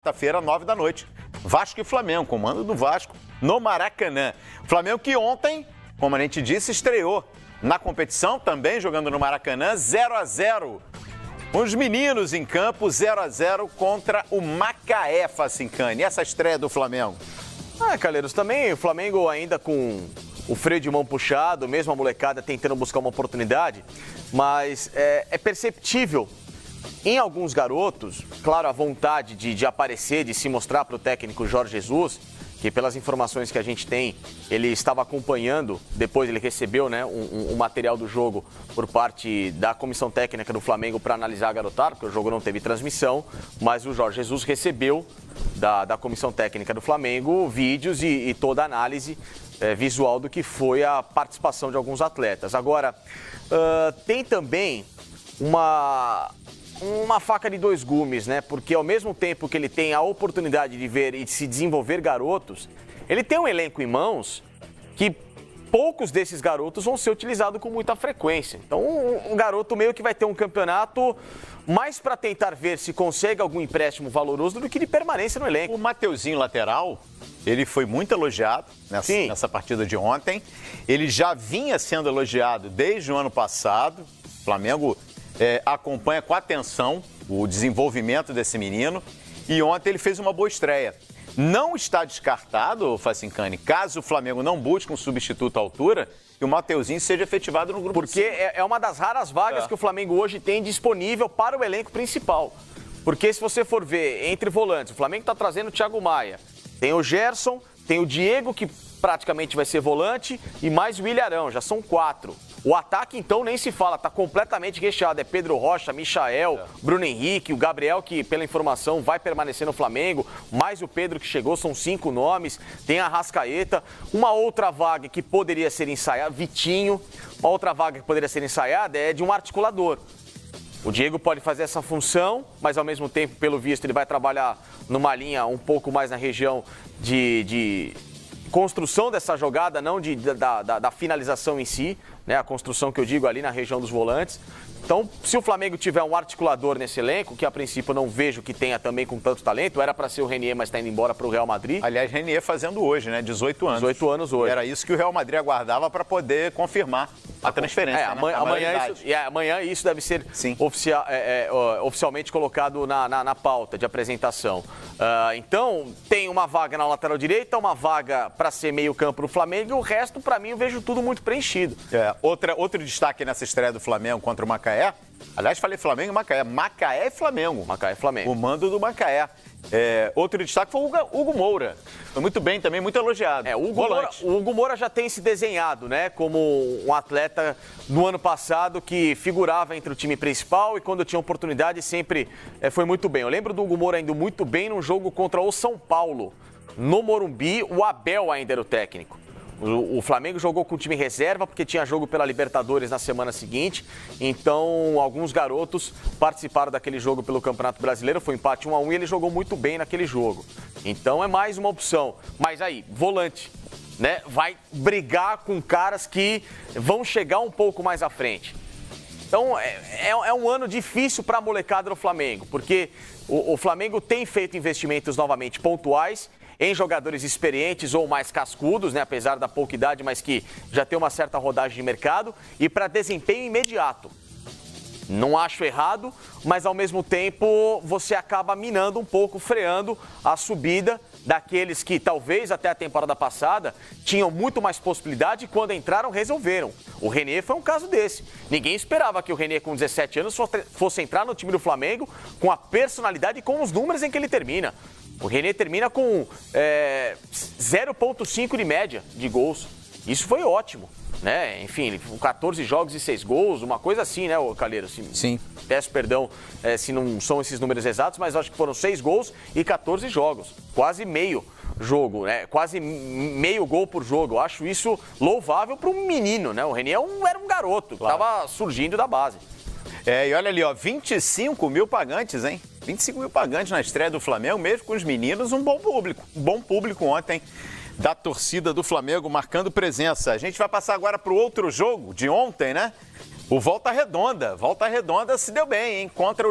Quarta-feira, 9 da noite. Vasco e Flamengo, comando do Vasco no Maracanã. Flamengo que ontem, como a gente disse, estreou na competição, também jogando no Maracanã, 0-0. Os meninos em campo, 0-0 contra o Macaé, Facincani. E essa estreia do Flamengo? Calheiros, também o Flamengo ainda com o freio de mão puxado, mesmo a molecada tentando buscar uma oportunidade, mas é perceptível em alguns garotos, claro, a vontade de aparecer, de se mostrar para o técnico Jorge Jesus, que pelas informações que a gente tem, ele estava acompanhando, depois ele recebeu um material do jogo por parte da comissão técnica do Flamengo para analisar a garotada, porque o jogo não teve transmissão, mas o Jorge Jesus recebeu da comissão técnica do Flamengo vídeos e toda a análise visual do que foi a participação de alguns atletas. Agora, tem também uma faca de dois gumes, né? Porque ao mesmo tempo que ele tem a oportunidade de ver e de se desenvolver garotos, ele tem um elenco em mãos que poucos desses garotos vão ser utilizados com muita frequência. Então, um garoto meio que vai ter um campeonato mais para tentar ver se consegue algum empréstimo valoroso do que de permanência no elenco. O Mateuzinho, lateral, ele foi muito elogiado nessa partida de ontem. Ele já vinha sendo elogiado desde o ano passado. O Flamengo acompanha com atenção o desenvolvimento desse menino e ontem ele fez uma boa estreia. Não está descartado, Facincani, caso o Flamengo não busque um substituto à altura, que o Mateuzinho seja efetivado no grupo. Porque é uma das raras vagas que o Flamengo hoje tem disponível para o elenco principal. Porque se você for ver entre volantes, o Flamengo está trazendo o Thiago Maia, tem o Gerson, tem o Diego, que praticamente vai ser volante, e mais o Ilharão, já são 4. O ataque, então, nem se fala, está completamente recheado. É Pedro Rocha, Michael, Bruno Henrique, o Gabriel, que, pela informação, vai permanecer no Flamengo, mais o Pedro, que chegou, são 5 nomes. Tem a Arrascaeta. Uma outra vaga que poderia ser ensaiada, Vitinho. Uma outra vaga que poderia ser ensaiada é de um articulador. O Diego pode fazer essa função, mas, ao mesmo tempo, pelo visto, ele vai trabalhar numa linha um pouco mais na região de construção dessa jogada, não da finalização em si, né? A construção que eu digo ali na região dos volantes. Então, se o Flamengo tiver um articulador nesse elenco, que a princípio eu não vejo que tenha também com tanto talento, era para ser o Renier, mas está indo embora para o Real Madrid. Aliás, Renier fazendo hoje, né? 18 anos. 18 anos hoje. Era isso que o Real Madrid aguardava para poder confirmar a transferência. Amanhã isso deve ser oficialmente colocado na pauta de apresentação. Então, tem uma vaga na lateral direita, uma vaga para ser meio campo no Flamengo, e o resto, para mim, eu vejo tudo muito preenchido. Outro destaque nessa estreia do Flamengo contra o Macaé. Aliás, falei Flamengo e Macaé. Macaé e Flamengo. Macaé e Flamengo. O mando do Macaé. Outro destaque foi o Hugo Moura. Foi muito bem também, muito elogiado. O Hugo Moura já tem se desenhado, né? Como um atleta no ano passado que figurava entre o time principal e quando tinha oportunidade sempre foi muito bem. Eu lembro do Hugo Moura indo muito bem num jogo contra o São Paulo. No Morumbi, o Abel ainda era o técnico. O Flamengo jogou com o time reserva porque tinha jogo pela Libertadores na semana seguinte. Então, alguns garotos participaram daquele jogo pelo Campeonato Brasileiro. Foi um empate 1-1 e ele jogou muito bem naquele jogo. Então, é mais uma opção. Mas aí, volante, né? Vai brigar com caras que vão chegar um pouco mais à frente. Então, é um ano difícil para a molecada do Flamengo, porque o Flamengo tem feito investimentos novamente pontuais em jogadores experientes ou mais cascudos, né, apesar da pouca idade, mas que já tem uma certa rodagem de mercado, e para desempenho imediato. Não acho errado, mas ao mesmo tempo você acaba minando um pouco, freando a subida daqueles que talvez até a temporada passada tinham muito mais possibilidade e quando entraram resolveram. O Renier foi um caso desse. Ninguém esperava que o Renier com 17 anos fosse entrar no time do Flamengo com a personalidade e com os números em que ele termina. O Renier termina com 0,5 de média de gols. Isso foi ótimo, né? Enfim, 14 jogos e 6 gols, uma coisa assim, né, Calheiro? Sim. Peço perdão se não são esses números exatos, mas acho que foram 6 gols e 14 jogos. Quase meio jogo, né? Quase meio gol por jogo. Eu acho isso louvável para um menino, né? O Renier era um garoto, que estava surgindo da base. E olha ali, 25 mil pagantes, hein? 25 mil pagantes na estreia do Flamengo, mesmo com os meninos, um bom público. Um bom público ontem da torcida do Flamengo marcando presença. A gente vai passar agora para o outro jogo de ontem, né? O Volta Redonda. Volta Redonda se deu bem, hein? Contra o